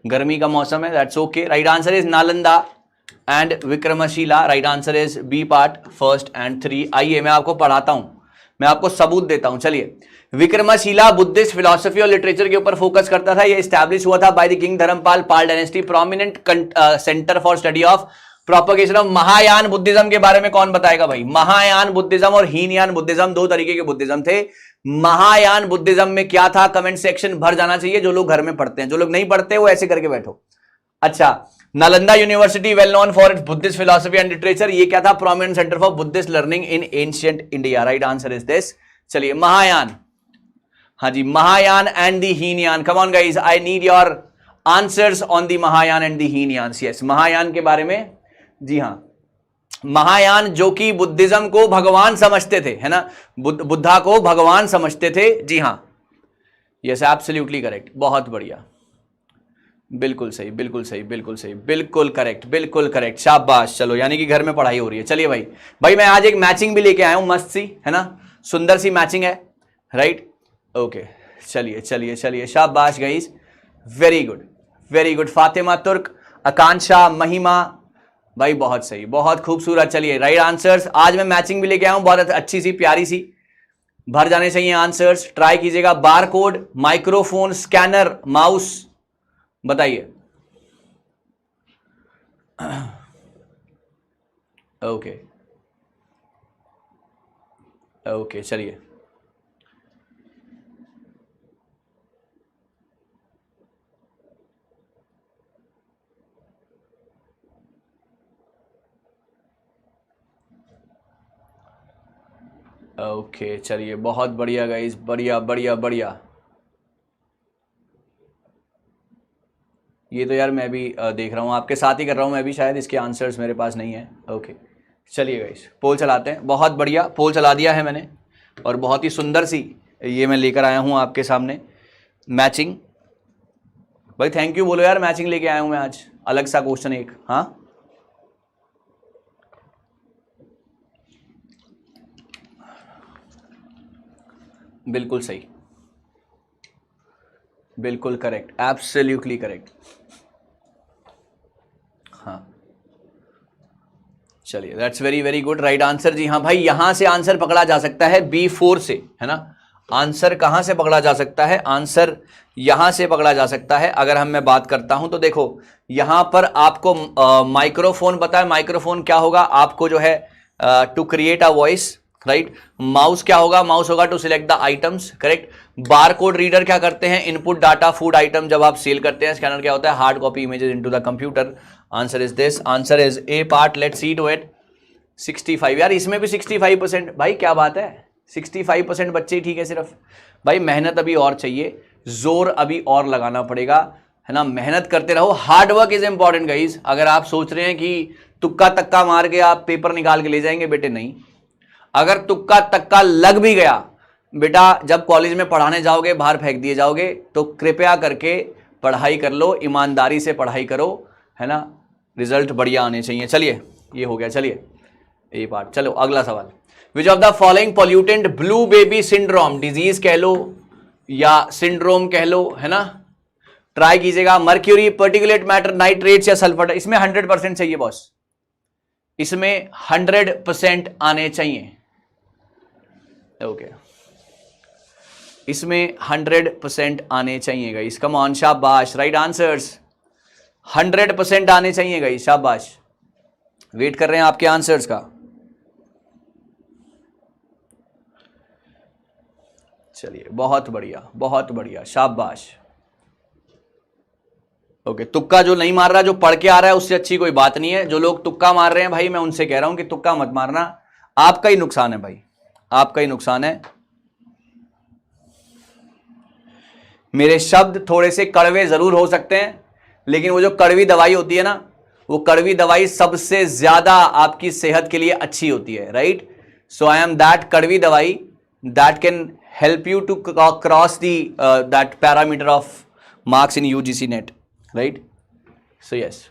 गर्मी का मौसम है, that's okay. Right answer is Nalanda and Vikramshila. Right answer is B part, 1 and 3। आइए मैं आपको पढ़ाता हूं, मैं आपको सबूत देता हूं। चलिए, विक्रमशिला बुद्धिस्ट फिलोसफी और लिटरेचर के ऊपर फोकस करता था। यह स्टैब्लिश हुआ था by the king Dharmapala, Pala dynasty, prominent centre for study of propagation of Mahayana Buddhism के बारे में कौन बताएगा भाई? महायान बुद्धिज्म और हीनयान बुद्धिज्म दो तरीके के बुद्धिज्म थे। महायान बुद्धिज्म में क्या था? कमेंट सेक्शन भर जाना चाहिए जो लोग घर में पढ़ते हैं, जो लोग नहीं पढ़ते वो ऐसे करके बैठो। अच्छा, Nalanda university well known for its Buddhist philosophy and literature, ये क्या था? Prominent centre for Buddhist learning in ancient India. Right answer is this. चलिए, महायान, हाँ जी, Mahayana and the Hinayana. Come on guys, I need your answers on the Mahayana and the Hinayana. Yes, Mahayana के बारे में, जी हाँ, महायान जो कि बुद्धिज्म को भगवान समझते थे, है ना, बुद्धा को भगवान समझते थे। जी हाँ, यस, एब्सोल्युटली करेक्ट, बहुत बढ़िया, बिल्कुल सही, बिल्कुल सही, बिल्कुल सही, बिल्कुल करेक्ट, बिल्कुल करेक्ट, शाबाश। चलो, यानी कि घर में पढ़ाई हो रही है। चलिए भाई, मैं आज एक मैचिंग भी लेके आया हूं, मस्त सी, है ना, सुंदर सी मैचिंग है। राइट, ओके, चलिए चलिए चलिए, शाबाश guys, very good, very good. Fatima तुर्क, आकांक्षा, महिमा, भाई बहुत सही, बहुत खूबसूरत। चलिए, राइट आंसर्स। आज मैं मैचिंग भी लेके आया हूं, बहुत अच्छी सी, प्यारी सी, भर जाने चाहिए आंसर्स। ट्राई कीजिएगा। Bar code, microphone, scanner, mouse, बताइए। ओके ओके, चलिए, ओके, चलिए, बहुत बढ़िया गाइस, बढ़िया बढ़िया बढ़िया। ये तो यार मैं भी देख रहा हूँ, आपके साथ ही कर रहा हूँ मैं भी, शायद इसके आंसर्स मेरे पास नहीं है। ओके, चलिए गाइस, पोल चलाते हैं। बहुत बढ़िया, पोल चला दिया है मैंने, और बहुत ही सुंदर सी ये मैं लेकर आया हूँ आपके सामने मैचिंग। भाई थैंक यू बोलो यार, मैचिंग लेके आया हूँ मैं आज, अलग सा क्वेश्चन एक। हाँ, बिल्कुल सही, बिल्कुल करेक्ट, एब्सोल्युटली करेक्ट। हाँ, चलिए, that's very very good, right answer. जी हाँ भाई, यहां से आंसर पकड़ा जा सकता है B4 से, है ना। आंसर कहां से पकड़ा जा सकता है? आंसर यहां से पकड़ा जा सकता है। अगर मैं बात करता हूं तो देखो, यहां पर आपको माइक्रोफोन पता है, माइक्रोफोन क्या होगा? आपको जो है to create a voice, right. Mouse क्या होगा? माउस होगा to select the items, correct. Barcode reader क्या करते हैं? इनपुट डाटा फूड आइटम जब आप सेल करते हैं। स्कैनर क्या होता है? Hard copy images into the computer. Answer is this, answer is A part. Let's see to it. 65, यार इसमें भी 65%, भाई क्या बात है, 65% बच्चे ठीक है सिर्फ। भाई मेहनत अभी और चाहिए, जोर अभी और लगाना पड़ेगा, है ना, मेहनत करते रहो। Hard work is important guys. अगर आप सोच रहे हैं कि तुक्का तक्का मार के आप पेपर निकाल के ले जाएंगे, बेटे नहीं। अगर तुक्का तक्का लग भी गया बेटा, जब कॉलेज में पढ़ाने जाओगे बाहर फेंक दिए जाओगे। तो कृपया करके पढ़ाई कर लो, ईमानदारी से पढ़ाई करो, है ना, रिजल्ट बढ़िया आने चाहिए। चलिए, ये हो गया, चलिए ए पार्ट। चलो अगला सवाल। विच of the following pollutant blue baby syndrome, disease कह लो या सिंड्रोम कह लो, है ना, ट्राई कीजिएगा। मर्क्यूरी, पर्टिकुलेट मैटर, नाइट्रेट्स या सल्फर? इसमें 100% चाहिए बॉस, इसमें 100% आने चाहिए। ओके, इसमें 100% आने चाहिए गाइस, कम ऑन, शाबाश, राइट आंसर्स। 100% आने चाहिए गाइस, शाबाश। वेट कर रहे हैं आपके आंसर्स का। चलिए, बहुत बढ़िया, बहुत बढ़िया, शाबाश। ओके, तुक्का जो नहीं मार रहा, जो पढ़ के आ रहा है, उससे अच्छी कोई बात नहीं है। जो लोग तुक्का मार रहे हैं भाई, मैं उनसे कह रहा हूं कि तुक्का मत मारना, आपका ही नुकसान है भाई, आपका ही नुकसान है। मेरे शब्द थोड़े से कड़वे जरूर हो सकते हैं, लेकिन वो जो कड़वी दवाई होती है ना, वो कड़वी दवाई सबसे ज्यादा आपकी सेहत के लिए अच्छी होती है, right. So I am that कड़वी दवाई that can help you to cross the that parameter of marks in UGC NET, right. So yes,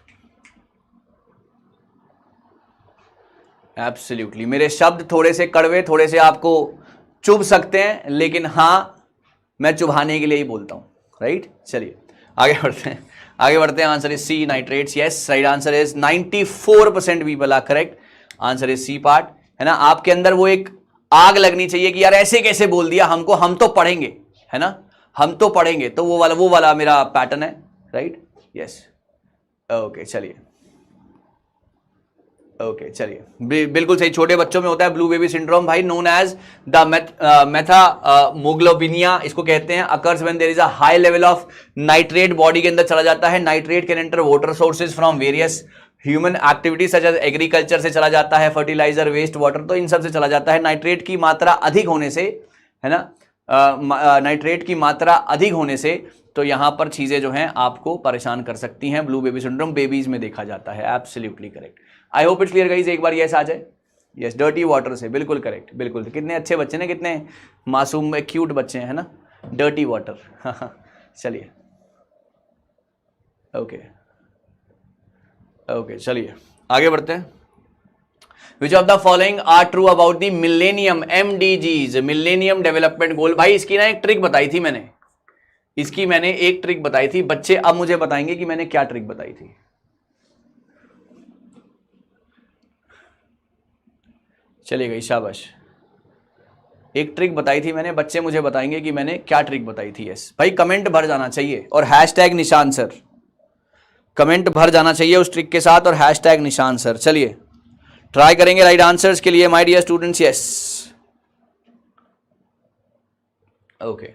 absolutely. मेरे शब्द थोड़े से कड़वे, थोड़े से आपको चुभ सकते हैं, लेकिन हाँ, मैं चुभाने के लिए ही बोलता हूँ, राइट। चलिए आगे बढ़ते हैं, आगे बढ़ते हैं। Answer is C, nitrates. Yes, right answer is 94% people are correct. Answer is C part, है ना। आपके अंदर वो एक आग लगनी चाहिए कि यार ऐसे कैसे बोल दिया हमको, हम तो पढ़ेंगे, है ना, हम तो पढ़ेंगे। तो वो वाला मेरा पैटर्न है, राइट। यस, ओके चलिए, ओके चलिए, बिल्कुल सही। छोटे बच्चों में होता है ब्लू बेबी सिंड्रोम भाई, नोन एज द मेथामोग्लोबिनिया इसको कहते हैं। Occurs when there is a high level of nitrate body के अंदर चला जाता है। Nitrate can enter water sources from various human activities such as agriculture से चला जाता है, फर्टिलाइजर, वेस्ट वाटर, तो इन सब से चला जाता है। नाइट्रेट की मात्रा अधिक होने से, है ना, नाइट्रेट की मात्रा अधिक होने से तो यहां पर चीजें जो हैं आपको परेशान कर सकती हैं। ब्लू बेबी सिंड्रोम बेबीज में देखा जाता है। Absolutely correct. I hope it's clear guys. एक बार यस आ जाए। यस, डर्टी वाटर से, बिल्कुल करेक्ट, बिल्कुल। कितने अच्छे बच्चे ने, कितने मासूम में क्यूट बच्चे हैं, है ना, डर्टी वाटर। चलिए, ओके ओके, चलिए आगे बढ़ते हैं। Which of the following are true about the millennium MDGs, millennium development goal. भाई इसकी ना एक ट्रिक बताई थी मैंने, इसकी मैंने एक ट्रिक बताई थी। बच्चे अब मुझे बताएंगे कि मैंने क्या ट्रिक बताई थी। चलिए गई, शाबाश। एक ट्रिक बताई थी मैंने, बच्चे मुझे बताएंगे कि मैंने क्या ट्रिक बताई थी। यस भाई, कमेंट भर जाना चाहिए और हैशटैग निशान सर, कमेंट भर जाना चाहिए उस ट्रिक के साथ और हैशटैग निशान सर। चलिए ट्राई करेंगे राइट आंसर्स के लिए my dear students. Yes, okay,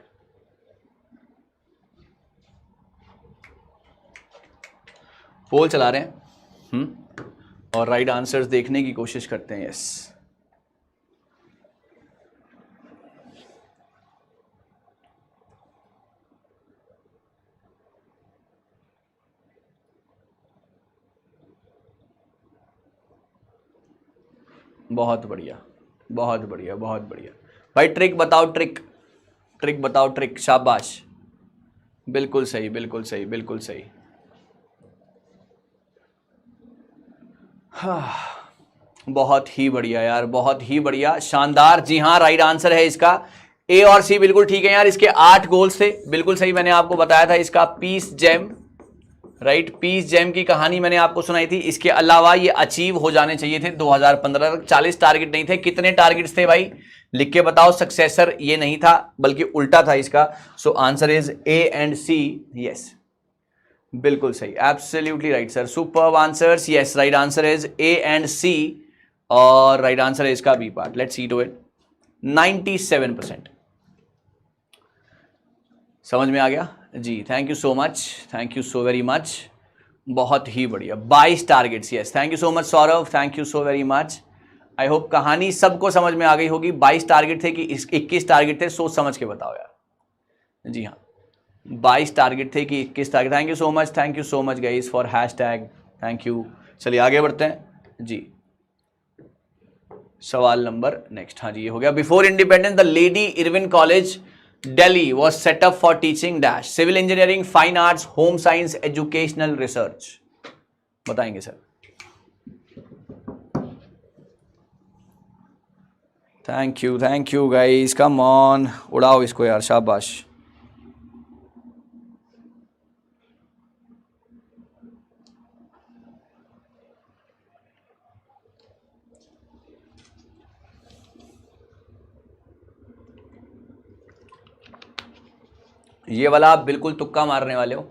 poll चला रहे हैं और राइट आंसर्स देखने की कोशिश करते हैं। यस, बहुत बढ़िया, बहुत बढ़िया, बहुत बढ़िया भाई। ट्रिक बताओ, ट्रिक, ट्रिक बताओ, ट्रिक, शाबाश, बिल्कुल सही, बिल्कुल सही, बिल्कुल सही। हाँ, बहुत ही बढ़िया यार, बहुत ही बढ़िया, शानदार। जी हाँ, राइट आंसर है इसका ए और सी, बिल्कुल ठीक है यार। इसके 8 गोल्स थे, बिल्कुल सही। मैंने आपको बताया था इसका peace gem, right, peace gem की कहानी मैंने आपको सुनाई थी। इसके अलावा ये अचीव हो जाने चाहिए थे 2015 तक। 40 टारगेट नहीं थे, कितने टारगेट्स थे भाई, लिख के बताओ। सक्सेसर ये नहीं था बल्कि उल्टा था इसका। So answer is A and C. Yes, बिल्कुल सही, absolutely right sir, superb answers. Yes, right answer is A and C और राइट आंसर है इसका B part. Let's see to it. 97% समझ में आ गया जी। Thank you so much, thank you so very much, बहुत ही बढ़िया। 22 targets. Yes, thank you so much Saurabh, thank you so very much. I hope कहानी सबको समझ में आ गई होगी। 22 टारगेट थे कि 21 टारगेट थे, सोच समझ के बताओ यार। जी हाँ, 22 टारगेट थे कि 21 target. Thank you so much guys for hashtag, thank you. चलिए आगे बढ़ते हैं जी। सवाल नंबर नेक्स्ट, हाँ जी ये हो गया। Before independence the Lady Irwin College Delhi was set up for teaching dash civil engineering, fine arts, home science, educational research। बताएंगे sir. Thank you guys, come on, उड़ाओ इसको यार, शाबाश। ये वाला आप बिल्कुल तुक्का मारने वाले हो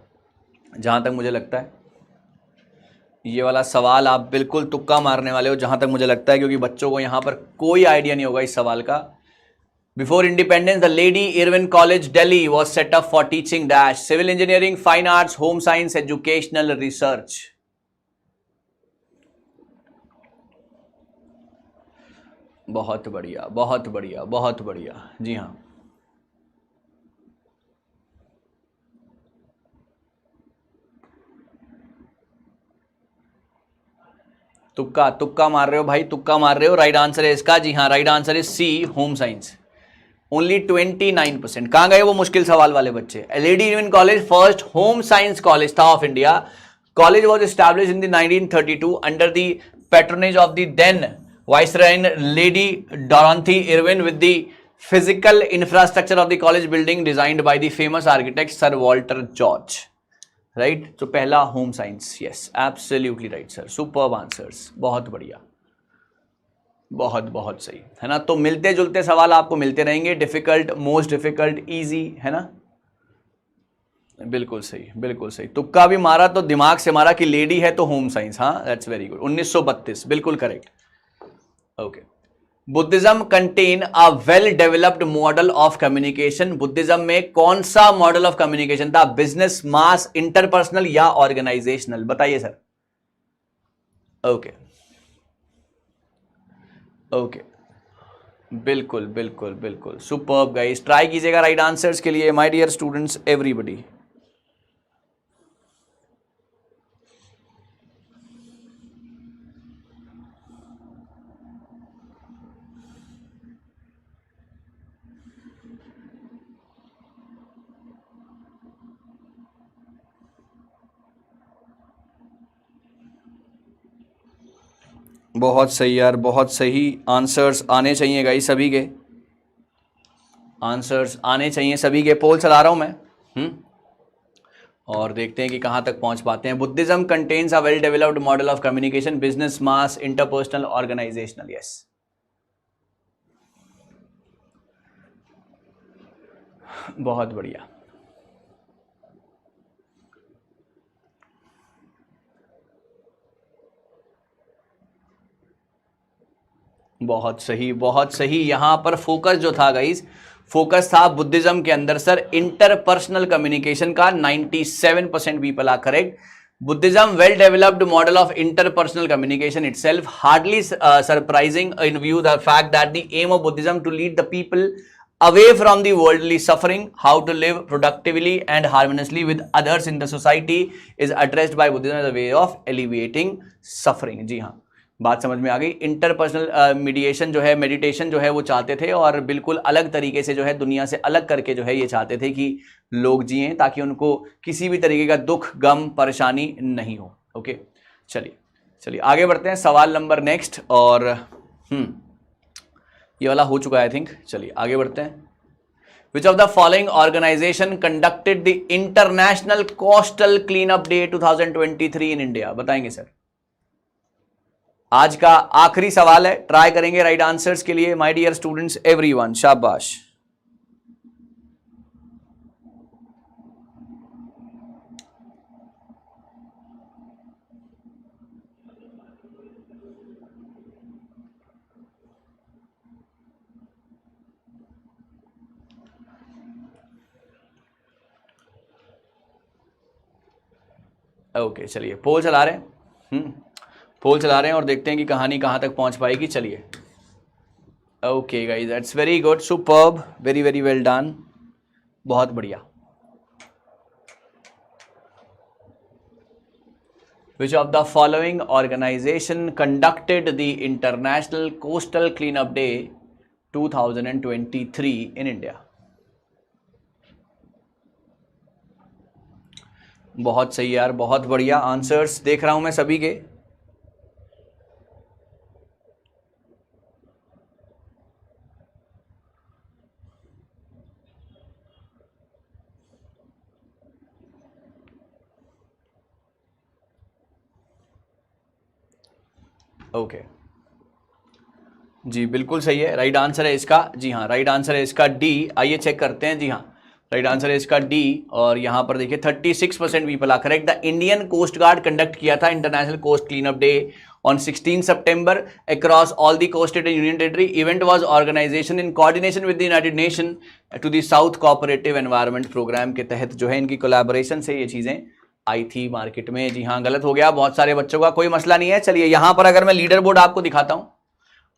जहां तक मुझे लगता है। ये वाला सवाल आप बिल्कुल तुक्का मारने वाले हो जहां तक मुझे लगता है, क्योंकि बच्चों को यहां पर कोई आइडिया नहीं होगा इस सवाल का। Before independence the Lady Irwin College Delhi was set up for teaching dash civil engineering, fine arts, home science, educational research. बहुत बढ़िया, बहुत बढ़िया, बहुत बढ़िया। जी हाँ, तुक्का तुक्का मार रहे हो भाई, तुक्का मार रहे हो। राइट आंसर है इसका, जी हाँ, right answer is C, home science. Only 29%। कहां गए वो मुश्किल सवाल वाले बच्चे। Lady Irwin college first home science college था of India. College was establish in the 1932 under the patronage of the then viceroy Lady Dorothy Irwin with the physical infrastructure of the college building designed by the famous architect sir Walter George, right. तो पहला home science, yes absolutely right sir, superb answers, बहुत बढ़िया, बहुत बहुत सही, है ना। तो मिलते जुलते सवाल आपको मिलते रहेंगे, डिफिकल्ट, मोस्ट डिफिकल्ट, इजी, है ना। बिल्कुल सही, बिल्कुल सही, तुक्का भी मारा तो दिमाग से मारा कि लेडी है तो होम साइंस, हाँ दैट्स वेरी गुड। 1932 बिल्कुल correct. Okay, Buddhism contain a well developed model of communication. Buddhism में कौन सा मॉडल ऑफ कम्युनिकेशन था? बिजनेस, मास, इंटरपर्सनल या ऑर्गेनाइजेशनल? बताइए सर। ओके ओके, बिल्कुल बिल्कुल बिल्कुल, सुपर्ब गाइस, ट्राई कीजिएगा राइट आंसर्स के लिए माय डियर स्टूडेंट्स एवरीबॉडी। बहुत सही यार, बहुत सही आंसर्स आने चाहिए गाइस, सभी के आंसर्स आने चाहिए, सभी के। पोल चला रहा हूं मैं, और देखते हैं कि कहां तक पहुंच पाते हैं। Buddhism contains a well developed model of communication, business, mass, interpersonal, organisational, yes. बहुत बढ़िया, बहुत सही, बहुत सही। यहां पर फोकस जो था गाइस, फोकस था बुद्धिज्म के अंदर सर इंटरपर्सनल कम्युनिकेशन का। 97% people are correct. Buddhism well developed model of interpersonal communication itself, hardly surprising in view the fact that the aim of Buddhism to lead the people away from the worldly suffering, how to live productively and harmoniously with others in the society is addressed by Buddhism as a way of alleviating suffering। जी हाँ, बात समझ में आ गई। Interpersonal mediation जो है, meditation जो है वो चाहते थे, और बिल्कुल अलग तरीके से जो है दुनिया से अलग करके जो है ये चाहते थे कि लोग जिएं, ताकि उनको किसी भी तरीके का दुख, गम, परेशानी नहीं हो। ओके, चलिए चलिए आगे बढ़ते हैं। सवाल नंबर नेक्स्ट, और ये वाला हो चुका है आई थिंक। चलिए आगे बढ़ते हैं। Which of the following organization conducted the International Coastal Cleanup Day 2023 in India? बताएंगे सर। आज का आखिरी सवाल है, ट्राई करेंगे राइट आंसर्स के लिए माय डियर स्टूडेंट्स एवरीवन, शाबाश। ओके चलिए, पोल चला रहे हैं, पोल चला रहे हैं और देखते हैं कि कहानी कहां तक पहुंच पाएगी। चलिए okay guys, that's very good, superb, very very well done, बहुत बढ़िया। Which of the following organization conducted the International Coastal Cleanup Day 2023 in India? बहुत सही यार, बहुत बढ़िया आंसर्स देख रहा हूं मैं सभी के। ओके जी, बिल्कुल सही है, राइट आंसर है इसका। जी हाँ, राइट आंसर है इसका डी। आइए चेक करते हैं। जी हाँ, राइट आंसर है इसका डी, और यहां पर देखिए 36% people are correct. The Indian coast guard conduct किया था international coast cleanup day on 16 September across all the coast state and union territory. Event was organization in coordination with the United Nations to the South Cooperative Environment Program के तहत जो है इनकी collaboration से ये चीजें आई थी मार्केट में। जी हाँ, गलत हो गया बहुत सारे बच्चों का, कोई मसला नहीं है। चलिए यहां पर अगर मैं लीडर बोर्ड आपको दिखाता हूं,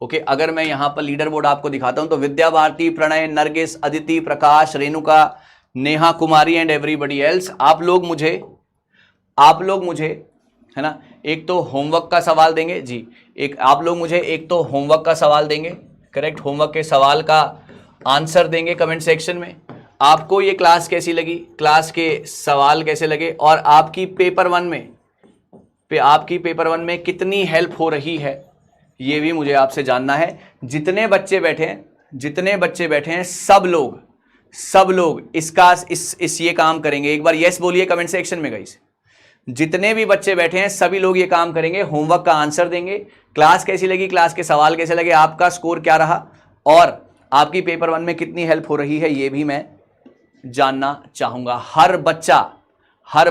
ओके, अगर मैं यहां पर लीडर बोर्ड आपको दिखाता हूं तो विद्या भारती, प्रणय, नरगिस, अदिति, प्रकाश, Renuka, Neha Kumari and everybody else. आप लोग मुझे है ना एक तो होमवर्क का सवाल देंगे जी, आप लोग मुझे एक तो होमवर्क का सवाल देंगे, करेक्ट, होमवर्क के सवाल का आंसर देंगे कमेंट सेक्शन में। आपको ये क्लास कैसी लगी, क्लास के सवाल कैसे लगे, और आपकी पेपर वन में कितनी हेल्प हो रही है, ये भी मुझे आपसे जानना है। जितने बच्चे बैठे हैं, जितने बच्चे बैठे हैं सब लोग इसका इस ये काम करेंगे। एक बार यस बोलिए कमेंट सेक्शन में गाइस। जितने भी बच्चे बैठे हैं सभी लोग ये काम करेंगे, होमवर्क का आंसर देंगे। क्लास कैसी लगी, क्लास के सवाल कैसे लगे, आपका स्कोर क्या रहा और आपकी पेपर 1 में कितनी हेल्प हो रही है, ये भी मैं जानना चाहूंगा। हर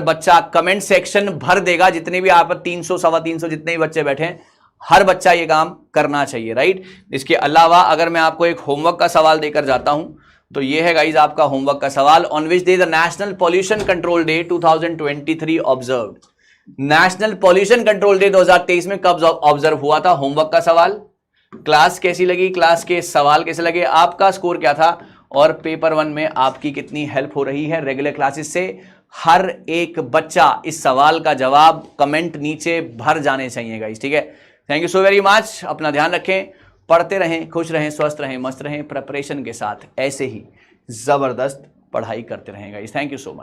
बच्चा कमेंट सेक्शन भर देगा। जितने भी आप 300 सवा 300 जितने भी बच्चे बैठे हैं, हर बच्चा ये काम करना चाहिए, राइट। इसके अलावा अगर मैं आपको एक होमवर्क का सवाल देकर जाता हूं तो ये है गाइज आपका होमवर्क का सवाल। On which day the national pollution control day 2023 observed. National pollution control day 2023 में कब ऑब्जर्व हुआ था? होमवर्क का सवाल। क्लास कैसी लगी, क्लास के सवाल कैसे लगे, आपका स्कोर क्या था और पेपर 1 में आपकी कितनी हेल्प हो रही है रेगुलर क्लासेस से। हर एक बच्चा इस सवाल का जवाब कमेंट नीचे भर जाने चाहिए गाइस, ठीक है। Thank you so very much. अपना ध्यान रखें, पढ़ते रहें, खुश रहें, स्वस्थ रहें, मस्त रहें। प्रिपरेशन के साथ ऐसे ही जबरदस्त पढ़ाई करते रहें guys. Thank you so much.